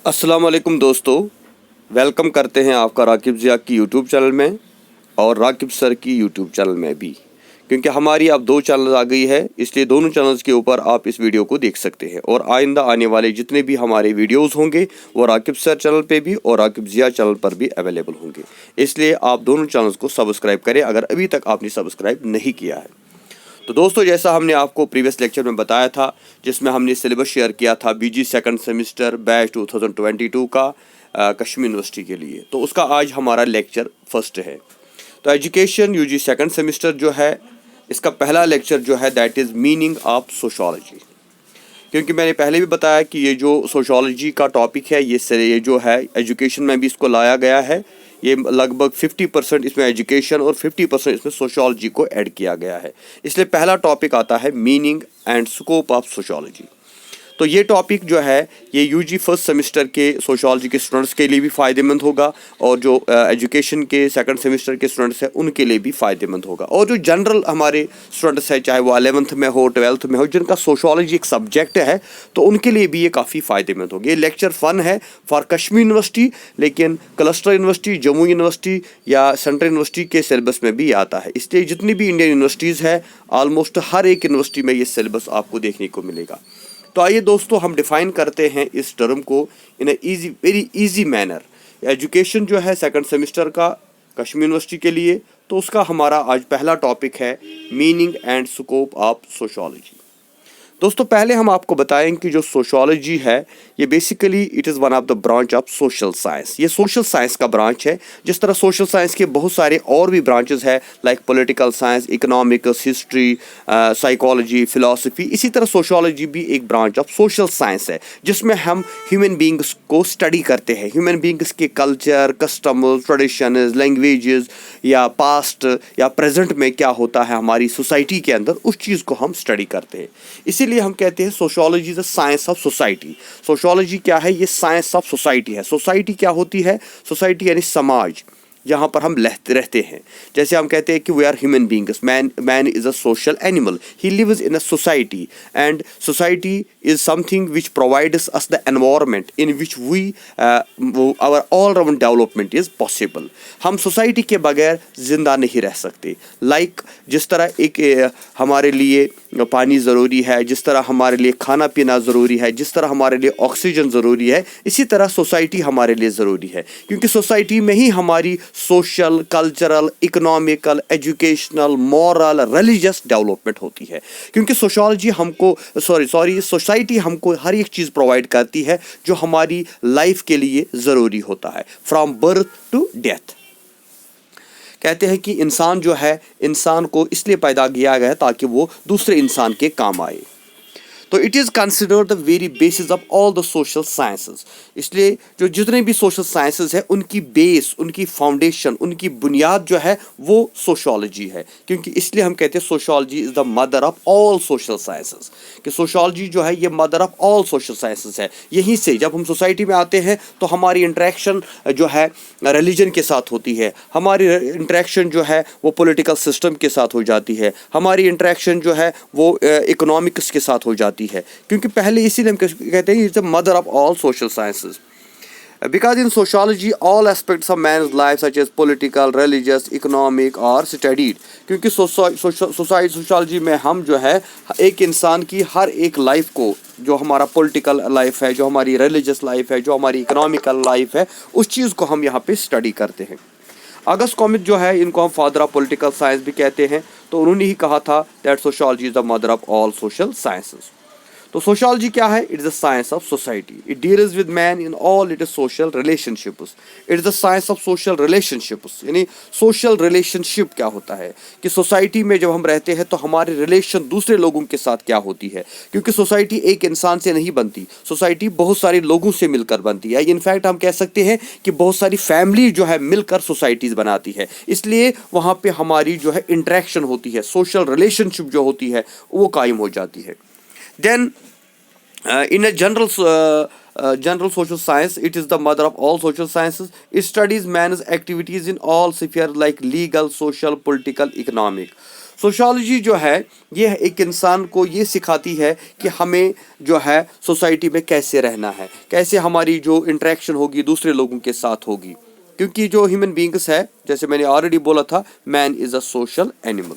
अस्सलाम वालेकुम दोस्तों, वेलकम करते हैं आपका राकिब ज़िया की यूट्यूब चैनल में और राकिब सर की यूट्यूब चैनल में भी, क्योंकि हमारी अब 2 चैनल आ गई है, इसलिए दोनों चैनल्स के ऊपर आप इस वीडियो को देख सकते हैं। और आइंदा आने वाले जितने भी हमारे वीडियोस होंगे वो राकिब सर चैनल पे भी और राकिब ज़िया चैनल पर भी अवेलेबल होंगे, इसलिए आप दोनों चैनल्स को सब्सक्राइब करें अगर अभी तक आपने सब्सक्राइब नहीं किया है। तो दोस्तों, जैसा हमने आपको प्रीवियस लेक्चर में बताया था, जिसमें हमने सिलेबस शेयर किया था बीजी सेकंड सेमेस्टर बैच 2022 का कश्मीर यूनिवर्सिटी के लिए, तो उसका आज हमारा लेक्चर फर्स्ट है। तो एजुकेशन यूजी सेकंड सेमेस्टर जो है, इसका पहला लेक्चर जो है that is meaning of sociology. क्योंकि मैंने पहले भी बताया कि ये जो सोशोलॉजी का टॉपिक है ये जो है एजुकेशन में भी इसको लाया गया है। ये लगभग 50% इसमें एजुकेशन और 50% इसमें सोशोलॉजी को ऐड किया गया है। इसलिए पहला टॉपिक आता है meaning and scope of sociology. तो ये टॉपिक जो है ये यूजी फर्स्ट सेमेस्टर के सोशोलॉजी के स्टूडेंट्स के लिए भी फ़ायदेमंद होगा और जो एजुकेशन के सेकंड सेमेस्टर के स्टूडेंट्स हैं उनके लिए भी फ़ायदेमंद होगा, और जो जनरल हमारे स्टूडेंट्स हैं चाहे वो 11th में हो 12th में हो जिनका सोशोलॉजी एक सब्जेक्ट है तो उनके लिए भी ये काफ़ी फ़ायदेमंद होगी। ये लेक्चर फ़न है फॉर कश्मीर यूनिवर्सिटी, लेकिन क्लस्टर यूनिवर्सिटी, जम्मू यूनिवर्सिटी या सेंट्रल यूनिवर्सिटी के सिलेबस में भी आता है। इसलिए जितनी भी इंडियन यूनिवर्सिटीज़ है ऑलमोस्ट हर एक यूनिवर्सिटी में ये सिलेबस आपको देखने को मिलेगा। तो आइए दोस्तों, हम डिफ़ाइन करते हैं इस टर्म को in a very easy manner. Education जो है सेकंड सेमेस्टर का कश्मीर यूनिवर्सिटी के लिए, तो उसका हमारा आज पहला टॉपिक है meaning and scope of sociology. दोस्तों, पहले हम आपको बताएं कि जो सोशोलॉजी है ये basically it is one of the branch of social science. ये सोशल साइंस का ब्रांच है। जिस तरह सोशल साइंस के बहुत सारे और भी ब्रांचेस है like political science, economics, history, psychology, philosophy, इसी तरह सोशोलॉजी भी एक ब्रांच ऑफ सोशल साइंस है जिसमें हम ह्यूमन बींग्स को स्टडी करते हैं। ह्यूमन बींग्स के कल्चर, कस्टम्स, ट्रेडिशंस, लैंग्वेजेस या पास्ट या प्रेजेंट में क्या होता है हमारी सोसाइटी के अंदर, उस चीज़ को हम स्टडी करते हैं। इसीलिए हम कहते हैं sociology is the science of society. Sociology क्या है? ये साइंस ऑफ सोसाइटी है। सोसाइटी क्या होती है? सोसाइटी यानी समाज, जहाँ पर हम रहते हैं। जैसे हम कहते हैं कि we are human beings, man is a social animal, he lives in a society and society is something which provides us the environment in which we our all round development is possible. हम society के बगैर ज़िंदा नहीं रह सकते। जिस तरह एक हमारे लिए पानी ज़रूरी है, जिस तरह हमारे लिए खाना पीना ज़रूरी है, जिस तरह हमारे लिए ऑक्सीजन ज़रूरी है, इसी तरह सोसाइटी हमारे लिए ज़रूरी है। क्योंकि सोसाइटी में ही हमारी social, cultural, economical, educational, moral, religious development होती है। क्योंकि सोशोलॉजी हमको सोसाइटी हमको हर एक चीज़ प्रोवाइड करती है जो हमारी लाइफ के लिए ज़रूरी होता है, फ्रॉम बर्थ टू डेथ। कहते हैं कि इंसान जो है, इंसान को इसलिए पैदा किया गया है ताकि वो दूसरे इंसान के काम आए। तो it is considered the very basis of all the social sciences. इसलिए जो जितने भी सोशल साइंसेस हैं उनकी बेस, उनकी फाउंडेशन, उनकी बुनियाद जो है वो सोशोलॉजी है। क्योंकि इसलिए हम कहते हैं sociology is the mother of all social sciences, कि सोशोलॉजी जो है ये mother of all social sciences है। यहीं से जब हम सोसाइटी में आते हैं तो हमारी इंटरेक्शन जो है रिलीजन के साथ होती है, हमारी इंटरेक्शन जो है वो पॉलिटिकल सिस्टम के साथ हो जाती है, हमारी इंटरेक्शन जो है वो इकोनॉमिक्स के साथ हो जाती है। क्योंकि पहले इसीलिए हम कहते हैं it's the mother of all social sciences, because in sociology all aspects of man's life such as political, religious, economic are studied। क्योंकि सोशोलॉजी में हम जो है एक इंसान की हर एक लाइफ को, जो हमारा पॉलिटिकल लाइफ है, जो हमारी रिलीजियस लाइफ है, जो हमारी इकोनॉमिकल लाइफ है, उस चीज़ को हम यहाँ पे स्टडी करते हैं। अगस्त कॉमिक जो है इनको हम फादर ऑफ पॉलिटिकल साइंस भी कहते हैं। तो उन्होंने ही कहा था that sociology is the mother of all social sciences. तो सोशोलॉजी क्या है? It is the science of society. It deals with man in all it is social relationships. It is the science of social relationships. यानी social relationship क्या होता है कि society में जब हम रहते हैं तो हमारे रिलेशन दूसरे लोगों के साथ क्या होती है। क्योंकि सोसाइटी एक इंसान से नहीं बनती, सोसाइटी बहुत सारे लोगों से मिलकर बनती है। इनफैक्ट हम कह सकते हैं कि बहुत सारी फैमिली जो है मिलकर सोसाइटीज़ बनाती है। इसलिए वहाँ पे हमारी जो है इंटरेक्शन होती है, सोशल रिलेशनशिप जो होती है वो कायम हो जाती है। Then in a general social science, it is the mother of all social sciences. It studies man's activities in all spheres like legal, social, political, economic. Sociology جو ہے یہ ایک انسان کو یہ سکھاتی ہے کہ ہمیں جو ہے سوسائٹی میں کیسے رہنا ہے، کیسے ہماری جو انٹریکشن ہوگی دوسرے لوگوں کے ساتھ ہوگی، کیونکہ جو ہیومن بینگس ہے جیسے میں نے آلریڈی بولا تھا مین از اے سوشل اینیمل.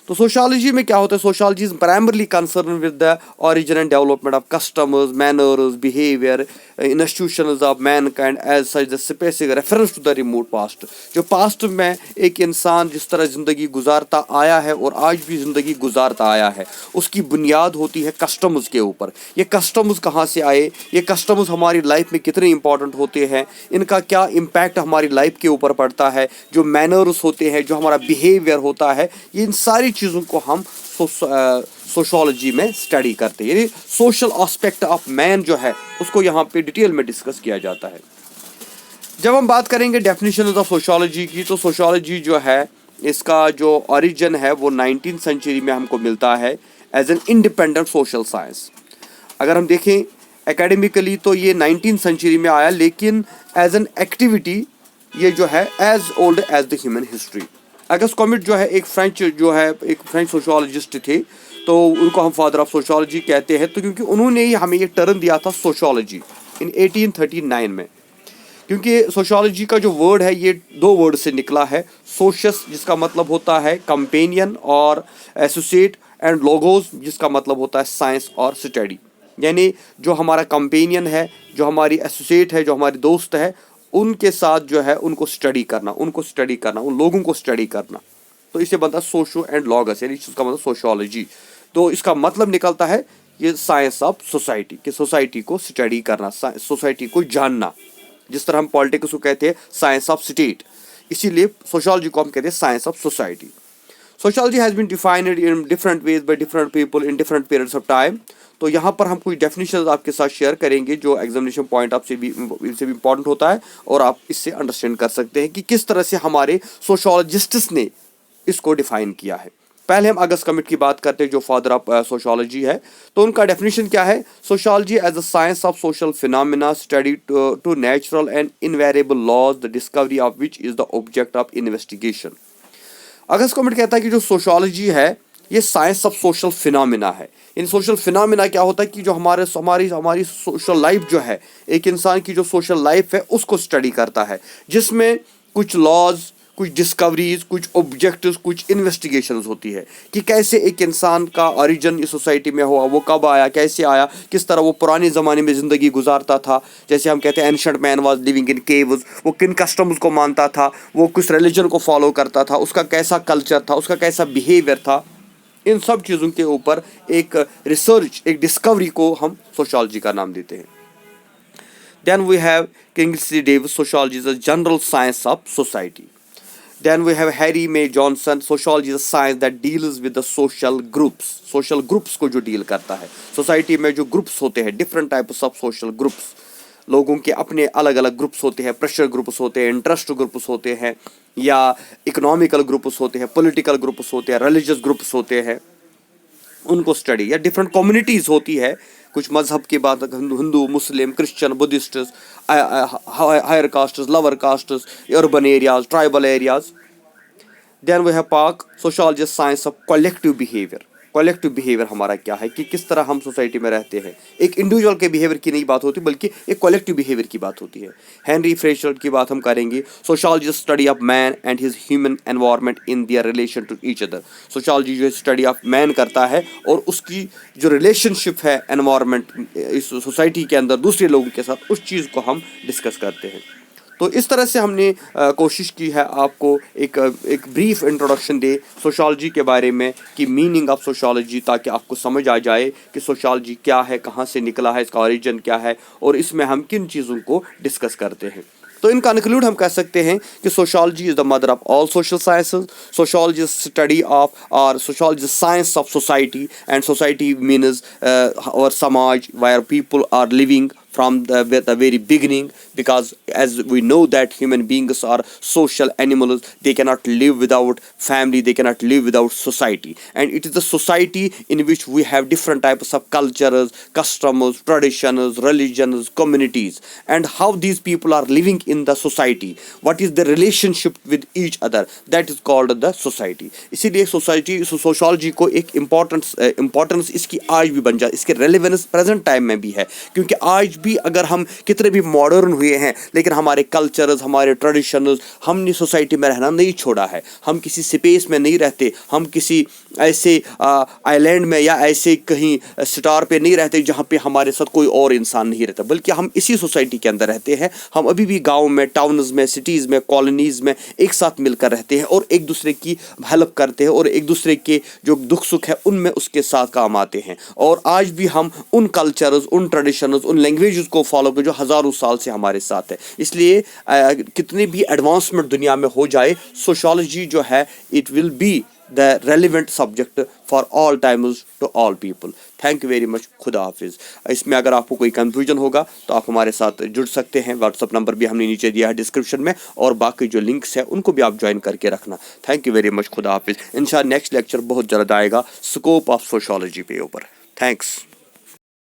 تو سوشالوجی میں کیا ہوتا ہے؟ Sociology is primarily concern with the origin and development of customs, manners, behavior, institutions of mankind as such the specific reference to the remote past. جو پاسٹ میں ایک انسان جس طرح زندگی گزارتا آیا ہے اور آج بھی زندگی گزارتا آیا ہے، اس کی بنیاد ہوتی ہے کسٹمز کے اوپر. یہ کسٹمز کہاں سے آئے، یہ کسٹمز ہماری لائف میں کتنے امپورٹنٹ ہوتے ہیں، ان کا کیا امپیکٹ ہماری لائف کے اوپر پڑتا ہے، جو مینرز ہوتے ہیں، جو ہمارا بیہیویئر ہوتا ہے، ان ساری چیزوں کو ہم سوشالوجی میں اسٹڈی کرتے ہیں. یعنی سوشل آسپیکٹ آف مین جو ہے اس کو یہاں پہ ڈیٹیل میں ڈسکس کیا جاتا ہے. جب ہم بات کریں گے ڈیفینیشنز آف سوشالوجی کی، تو سوشالوجی جو ہے اس کا جو اوریجن ہے وہ 19th سینچری میں ہم کو ملتا ہے as an independent social science. اگر ہم دیکھیں اکیڈمیکلی تو یہ 19th سینچری میں آیا، لیکن ایز این ایکٹیویٹی یہ جو ہے as old as the human history. August comet جو ہے ایک فرینچ سوشالوجسٹ تھے، تو ان کو ہم فادر آف سوشالوجی کہتے ہیں، تو کیونکہ انہوں نے ہی ہمیں یہ ٹرم دیا تھا سوشالوجی ان 1839 میں. کیونکہ سوشالوجی کا جو ورڈ ہے یہ دو ورڈ سے نکلا ہے، سوشس جس کا مطلب ہوتا ہے کمپینین اور ایسوسیٹ، اینڈ لوگوز جس کا مطلب ہوتا ہے سائنس اور اسٹڈی. یعنی جو ہمارا کمپینین ہے، جو ہماری ایسوسیٹ ہے، جو ہماری دوست ہے، ان کے ساتھ جو ہے ان کو اسٹڈی کرنا، ان لوگوں کو اسٹڈی کرنا. تو اس سے بنتا ہے سوشو اینڈ لاگس، یعنی اس کا مطلب سوشالوجی. تو اس کا مطلب نکلتا ہے یہ سائنس آف سوسائٹی، کہ سوسائٹی کو اسٹڈی کرنا، سوسائٹی کو جاننا. جس طرح ہم پالیٹکس کو کہتے ہیں سائنس آف اسٹیٹ، اسی لیے سوشالوجی کو ہم کہتے ہیں science of society. Sociology has been defined in different ways by different people in different periods of time. تو یہاں پر ہم کچھ ڈیفینیشنز آپ کے ساتھ شیئر کریں گے جو ایگزامینیشن پوائنٹ آپ سے بھی امپورٹنٹ ہوتا ہے، اور آپ اس سے انڈرسٹینڈ کر سکتے ہیں کہ کس طرح سے ہمارے سوشالوجسٹس نے اس کو ڈیفائن کیا ہے. پہلے ہم اگست کمٹ کی بات کرتے ہیں جو فادر آف سوشالوجی ہے. تو ان کا ڈیفینیشن کیا ہے؟ Sociology is a science of social phenomena study to natural and invariable laws the discovery of which is the object of investigation. August Comte کہتا ہے کہ جو سوشالوجی ہے یہ سائنس آف سوشل فینامنا ہے. ان سوشل فینامنا کیا ہوتا ہے کہ جو ہماری سوشل لائف جو ہے، ایک انسان کی جو سوشل لائف ہے اس کو اسٹڈی کرتا ہے، جس میں کچھ لاز، کچھ ڈسکوریز، کچھ آبجیکٹس، کچھ انویسٹیگیشنز ہوتی ہے کہ کیسے ایک انسان کا اوریجن اس سوسائٹی میں ہوا، وہ کب آیا، کیسے آیا، کس طرح وہ پرانے زمانے میں زندگی گزارتا تھا. جیسے ہم کہتے ہیں ancient man was living in caves, وہ کن کسٹمز کو مانتا تھا، وہ کس ریلیجن کو فالو کرتا تھا، اس کا کیسا کلچر تھا، اس کا کیسا بیہیویئر تھا. ان سب چیزوں کے اوپر ایک ریسرچ، ایک ڈسکوری کو ہم سوشالوجی کا نام دیتے ہیں. Then we have Kingsley Davis, sociology is a general science of society. Then we have Harry May Johnson, sociology is a science that deals with the social groups. Social groups کو جو deal کرتا ہے society میں جو groups ہوتے ہیں، different types of social groups. لوگوں کے اپنے الگ الگ گروپس ہوتے ہیں، پریشر گروپس ہوتے ہیں، انٹرسٹ گروپس ہوتے ہیں، یا اکنامیکل گروپس ہوتے ہیں، پولیٹیکل گروپس ہوتے ہیں، ریلیجس گروپس ہوتے ہیں، ان کو اسٹڈی. یا ڈفرنٹ کمیونٹیز ہوتی ہے، کچھ مذہب کی بات، Hindu, Muslim, Christian, Buddhists, higher castes, lower castes, urban areas, tribal areas. Then we have Park, sociology science of collective behaviour. Collective behaviour ہمارا کیا ہے، کہ کس طرح ہم سوسائٹی میں رہتے ہیں. ایک انڈیویجول کے بیہیویئر کی نہیں بات ہوتی، بلکہ ایک کولیکٹیو بیہیویئر کی بات ہوتی ہے. ہینری فریشر کی بات ہم کریں گے. Sociology study of man and his human environment in their relation to each other. Sociology جو اسٹڈی آف مین کرتا ہے اور اس کی جو ریلیشن شپ ہے انوائرمنٹ اس سوسائٹی کے اندر دوسرے لوگوں کے ساتھ، اس چیز کو ہم ڈسکس کرتے ہیں. تو اس طرح سے ہم نے کوشش کی ہے آپ کو ایک بریف انٹروڈکشن دے سوشالوجی کے بارے میں، کہ میننگ آف سوشالوجی، تاکہ آپ کو سمجھ آ جائے کہ سوشالوجی کیا ہے، کہاں سے نکلا ہے، اس کا اوریجن کیا ہے، اور اس میں ہم کن چیزوں کو ڈسکس کرتے ہیں. تو ان کنکلوڈ ہم کہہ سکتے ہیں کہ sociology is the mother of all social sciences. Sociology is study of اور sociology science of society, and society means اور سماج where people are living from the very beginning, because as we know that human beings are social animals. They cannot live without family, they cannot live without society, and it is the society in which we have different types of cultures, customs, traditions, religions, communities, and how these people are living in the society, what is the relationship with each other, that is called the society. इसीलिए sociology को एक importance इसकी आज भी बन जाए, इसके relevance present time में भी है, क्योंकि आज भी अगर हम कितने भी मॉडर्न हुए हैं, लेकिन हमारे कल्चर्स, हमारे ट्रेडिशंस, हमने सोसाइटी में रहना नहीं छोड़ा है। हम किसी स्पेस में नहीं रहते, हम किसी ऐसे आइलैंड में या ऐसे कहीं स्टार पे नहीं रहते जहाँ पे हमारे साथ कोई और इंसान नहीं रहता, बल्कि हम इसी सोसाइटी के अंदर रहते हैं। हम अभी भी गाँव में, टाउन्स में, सिटीज़ में, कॉलोनीज़ में एक साथ मिलकर रहते हैं और एक दूसरे की हेल्प करते हैं और एक दूसरे के जो दुख सुख है उनमें उसके साथ काम आते हैं। और आज भी हम उन कल्चर्स, उन ट्रेडिशंस, उन लैंग्वेजेस को फॉलो कर जो हज़ारों साल से हमारे साथ है। इसलिए कितनी भी एडवांसमेंट दुनिया में हो जाए, सोशोलॉजी जो है it will be the relevant subject for all times to all people. Thank you very much. खुदा हाफिज़। इसमें अगर आपको कोई कंफ्यूजन होगा तो आप हमारे साथ जुड़ सकते हैं। व्हाट्सअप नंबर भी हमने नीचे दिया है डिस्क्रिप्शन में, और बाकी जो लिंक्स है उनको भी आप ज्वाइन करके रखना। Thank you very much. खुदा हाफिज़। इंशाल्लाह नेक्स्ट लेक्चर बहुत जल्द आएगा स्कोप ऑफ सोशोलॉजी पे ऊपर। थैंक्स।